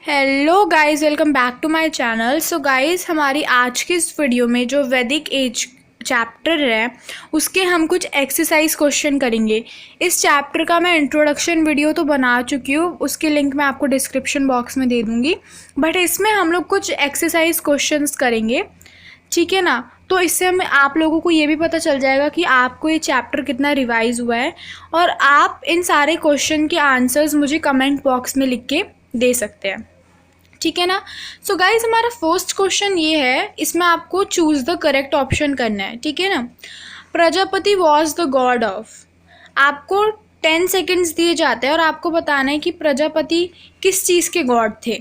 Hello guys, welcome back to my channel. So guys, हमारी आज की इस वीडियो में जो वैदिक एज चैप्टर है उसके हम कुछ एक्सरसाइज क्वेश्चन करेंगे। इस चैप्टर का मैं इंट्रोडक्शन वीडियो तो बना चुकी हूँ, उसकी लिंक मैं आपको डिस्क्रिप्शन बॉक्स में दे दूँगी। बट इसमें हम लोग कुछ एक्सरसाइज क्वेश्चंस करेंगे, ठीक है ना। तो इससे हमें आप लोगों को ये भी पता चल जाएगा कि आपको ये चैप्टर कितना रिवाइज हुआ है, और आप इन सारे क्वेश्चन के आंसर्स मुझे कमेंट बॉक्स में लिख के दे सकते हैं, ठीक है ना। सो गाइज, हमारा फर्स्ट क्वेश्चन ये है, इसमें आपको चूज द करेक्ट ऑप्शन करना है, ठीक है ना। Prajapati was the God of. आपको 10 सेकेंड्स दिए जाते हैं और आपको बताना है कि प्रजापति किस चीज़ के गॉड थे।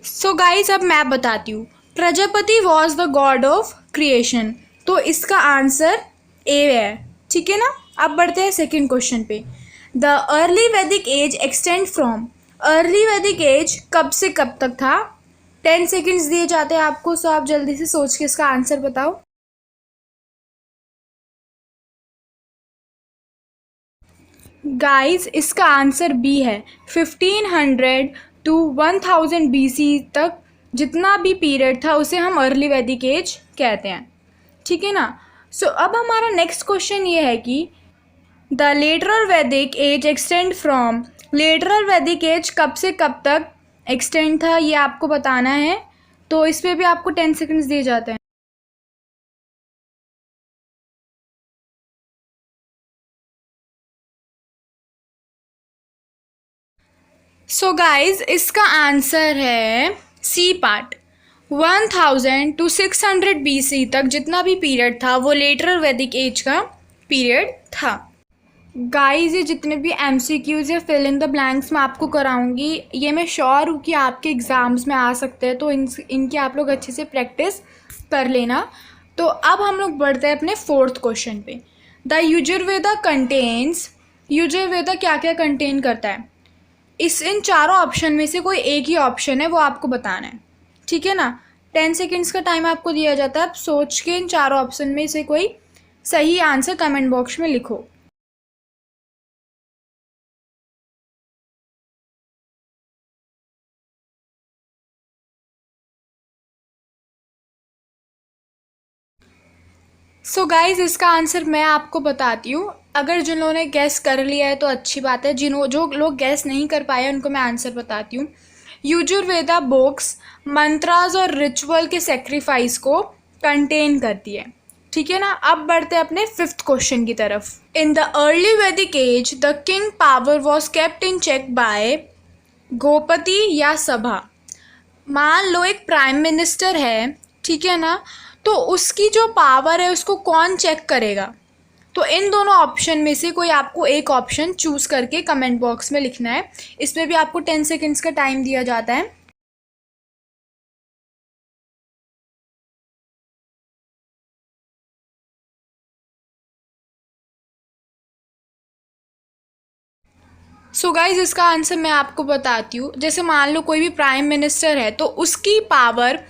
सो गाइज, अब मैं बताती हूँ। Prajapati was the God of creation, तो इसका आंसर ए है, ठीक है ना। अब बढ़ते हैं सेकंड क्वेश्चन पे। The early Vedic as extend from. Early Vedic as कब से कब तक था। 10 सेकेंड्स दिए जाते हैं आपको, सो आप जल्दी से सोच के इसका आंसर बताओ। गाइस, इसका आंसर बी है। 1500 टू 1000 BC तक जितना भी पीरियड था उसे हम अर्ली वैदिक एज कहते हैं, ठीक है ना। सो अब हमारा नेक्स्ट क्वेश्चन ये है कि द लेटरल वैदिक एज एक्सटेंड फ्रॉम। लेटरल वैदिक एज कब से कब तक एक्सटेंड था, ये आपको बताना है। तो इस पर भी आपको 10 सेकेंड्स दिए जाते हैं। सो गाइज, इसका आंसर है सी पार्ट। 1000 टू 600 BC तक जितना भी पीरियड था वो लेटरल वैदिक एज का पीरियड था। गाइज, ये जितने भी MCQs या फिल इन द ब्लैंक्स मैं आपको कराऊंगी, ये मैं श्योर हूँ कि आपके एग्ज़ाम्स में आ सकते हैं, तो इनकी आप लोग अच्छे से प्रैक्टिस कर लेना। तो अब हम लोग बढ़ते हैं अपने फोर्थ क्वेश्चन पे। The Yajurveda contains. यजुर्वेदा क्या क्या कंटेन करता है। इन चारों ऑप्शन में से कोई एक ही ऑप्शन है, वो आपको बताना है, ठीक है ना। 10 सेकेंड्स का टाइम आपको दिया जाता है। आप सोच के इन चारों ऑप्शन में से कोई सही आंसर कमेंट बॉक्स में लिखो। सो गाइज, इसका आंसर मैं आपको बताती हूँ। अगर जिन लोगों ने गैस कर लिया है तो अच्छी बात है, जो लोग गैस नहीं कर पाए उनको मैं आंसर बताती हूँ। यजुर्वेदा बुक्स मंत्रास और रिचुअल के सेक्रीफाइस को कंटेन करती है, ठीक है ना। अब बढ़ते हैं अपने फिफ्थ क्वेश्चन की तरफ। In the early Vedic age the king power was kept in check by गोपति या सभा। मान लो एक प्राइम मिनिस्टर है, ठीक है ना, तो उसकी जो पावर है उसको कौन चेक करेगा। तो इन दोनों ऑप्शन में से कोई आपको एक ऑप्शन चूज करके कमेंट बॉक्स में लिखना है। इसमें भी आपको 10 सेकेंड्स का टाइम दिया जाता है। सो गाइज, इसका आंसर मैं आपको बताती हूँ। जैसे मान लो कोई भी प्राइम मिनिस्टर है तो उसकी पावर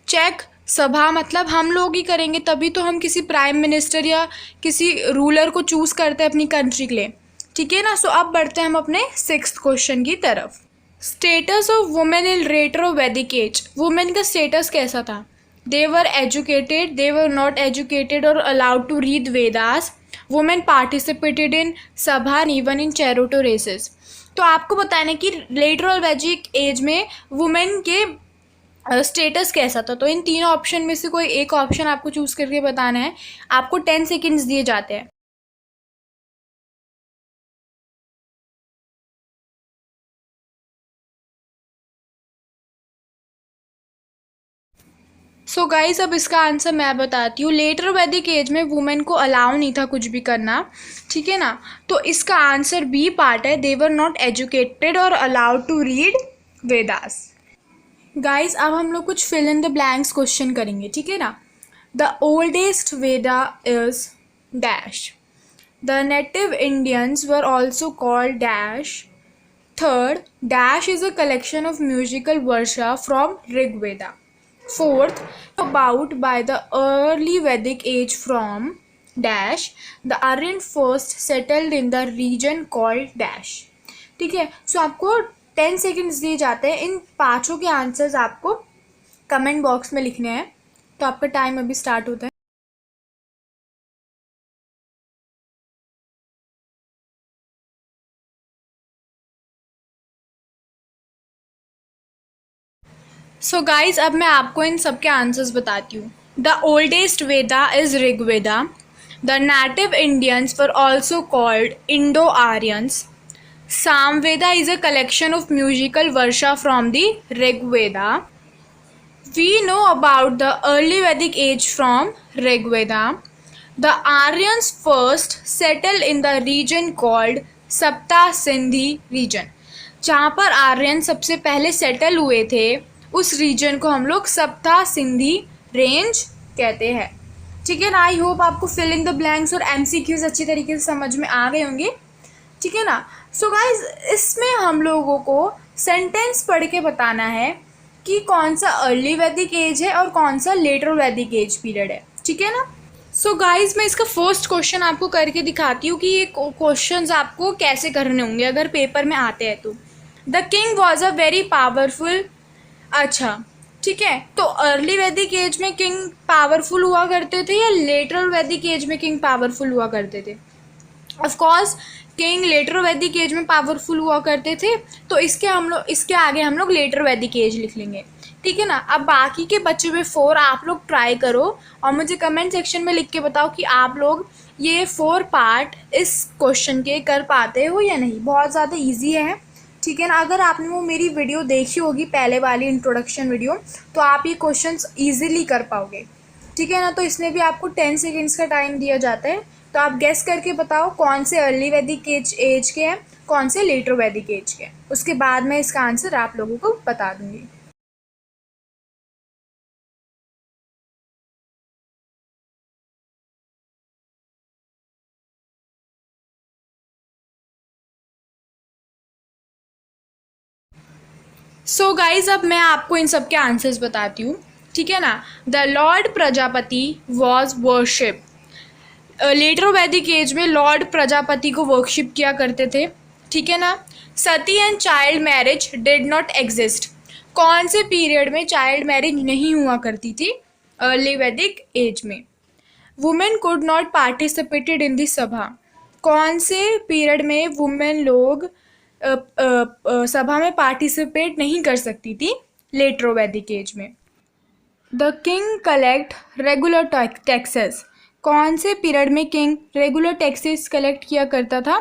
चेक सभा मतलब हम लोग ही करेंगे, तभी तो हम किसी प्राइम मिनिस्टर या किसी रूलर को चूज करते हैं अपनी कंट्री के लिए, ठीक है ना। सो अब बढ़ते हैं हम अपने सिक्स्थ क्वेश्चन की तरफ। Status of women in retro Vedic age. Women का स्टेटस कैसा था। They were educated, they were not educated और allowed to read Vedas. Women participated in sabha even in चैरिटो races. तो आपको बताना है कि लेटरल वैदिक एज में वुमेन के स्टेटस कैसा था। तो इन तीनों ऑप्शन में से कोई एक ऑप्शन आपको चूज करके बताना है। आपको 10 सेकेंड्स दिए जाते हैं। सो गाइस, अब इसका आंसर मैं बताती हूँ। लेटर वैदिक एज में वुमेन को अलाउ नहीं था कुछ भी करना, ठीक है ना। तो इसका आंसर बी पार्ट है। दे वर नॉट एजुकेटेड और allowed to read Vedas. Guys, अब हम लोग कुछ fill in the blanks question करेंगे, ठीक है ना। The oldest Veda is dash. The native Indians were also called dash. Third, dash is a collection of musical verses from Rigveda. Fourth, about by the early Vedic age from dash the Aryan first settled in the region called dash. ठीक है, सो आपको 10 seconds दिए जाते हैं, इन पाँचों के answers आपको comment box में लिखने हैं। तो आपका टाइम अभी स्टार्ट होता है। सो गाइज अब मैं आपको इन सब के आंसर्स बताती हूँ। The oldest Veda is Rigveda. The native Indians were also called Indo Aryans. Samaveda is a collection of musical varsha from the Rig Veda. We know about the early Vedic age from Rig Veda. The Aryans first settled in the region called Sapta Sindhi region. जहाँ पर आर्यन सबसे पहले settle हुए थे उस reason को हम लोग सप्ता सिंधी रेंज कहते हैं। ठीक है ना, आई होप आपको फिल इन द ब्लैंक्स और एमसीक्यूज अच्छी तरीके से समझ में आ गए होंगे। ठीक है ना। सो गाइज इसमें हम लोगों को सेंटेंस पढ़ के बताना है कि कौन सा अर्ली वैदिक एज है और कौन सा लेटर वैदिक एज पीरियड है। ठीक है ना। सो गाइज मैं इसका फर्स्ट क्वेश्चन आपको करके दिखाती हूँ कि ये क्वेश्चंस आपको कैसे करने होंगे अगर पेपर में आते हैं तो। The king was a very powerful. अच्छा ठीक है, तो अर्ली वैदिक एज में किंग पावरफुल हुआ करते थे या लेटर वैदिक एज में किंग पावरफुल हुआ करते थे? Of course king letter Vedic age में पावरफुल हुआ करते थे, तो इसके आगे हम लोग लेटर वैदिक एज लिख लेंगे। ठीक है ना। अब बाकी के बचे हुए 4 आप लोग ट्राई करो और मुझे कमेंट सेक्शन में लिख के बताओ कि आप लोग ये 4 पार्ट इस क्वेश्चन के कर पाते हो या नहीं। बहुत ज़्यादा ईजी है। ठीक है ना। अगर आपने वो मेरी वीडियो देखी होगी पहले वाली इंट्रोडक्शन वीडियो, तो आप ये क्वेश्चंस ईजिली कर पाओगे। ठीक है ना। तो इसमें भी आपको 10 सेकेंड्स का टाइम दिया जाता है, तो आप गेस करके बताओ कौन से अर्ली वैदिक एज के हैं, कौन से लेटर वैदिक एज के हैं। उसके बाद मैं इसका आंसर आप लोगों को बता दूंगी। सो गाइज अब मैं आपको इन सब के आंसर्स बताती हूँ। ठीक है ना। The lord Prajapati was worship. Later Vedic age में लॉर्ड प्रजापति को वर्शिप किया करते थे। ठीक है ना। Sati and child marriage did not exist. कौन से पीरियड में चाइल्ड मैरिज नहीं हुआ करती थी? अर्ली वैदिक एज में। Women could not participated in the sabha. कौन से पीरियड में वुमेन लोग सभा में पार्टिसिपेट नहीं कर सकती थी? लेटर वैदिक एज में। The king collect regular taxes. कौन से पीरियड में किंग रेगुलर टैक्सेस कलेक्ट किया करता था?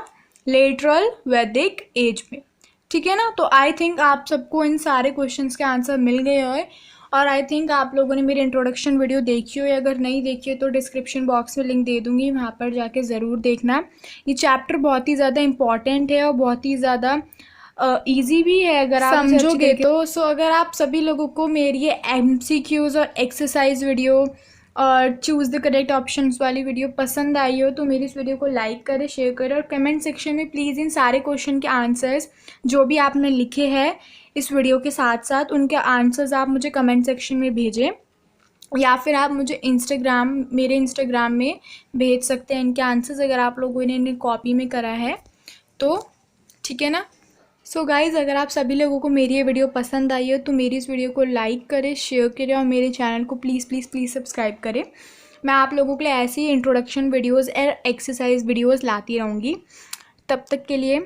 लेटरल वैदिक एज में। ठीक है ना। तो आई थिंक आप सबको इन सारे क्वेश्चंस के आंसर मिल गए हैं और आई थिंक आप लोगों ने मेरी इंट्रोडक्शन वीडियो देखी हो या अगर नहीं देखी हो तो डिस्क्रिप्शन बॉक्स में लिंक दे दूँगी, वहाँ पर जाके ज़रूर देखना। ये चैप्टर बहुत ही ज़्यादा इंपॉर्टेंट है और बहुत ही ज़्यादा ईजी भी है अगर आप समझोगे तो। सो अगर आप सभी लोगों को मेरी ये MCQs और एक्सरसाइज वीडियो और चूज़ द करेक्ट ऑप्शंस वाली वीडियो पसंद आई हो तो मेरी इस वीडियो को लाइक करें, शेयर करें और कमेंट सेक्शन में प्लीज़ इन सारे क्वेश्चन के आंसर्स जो भी आपने लिखे हैं इस वीडियो के साथ साथ उनके आंसर्स आप मुझे कमेंट सेक्शन में भेजें या फिर आप मुझे मेरे इंस्टाग्राम में भेज सकते हैं इनके आंसर्स अगर आप लोगों ने इन्हें कॉपी में करा है तो। ठीक है ना। सो गाइज़ अगर आप सभी लोगों को मेरी ये वीडियो पसंद आई हो तो मेरी इस वीडियो को लाइक करें, शेयर करें और मेरे चैनल को प्लीज़ प्लीज़ प्लीज़ सब्सक्राइब करें। मैं आप लोगों के लिए ऐसी इंट्रोडक्शन वीडियोज़ और एक्सरसाइज वीडियोज़ लाती रहूँगी। तब तक के लिए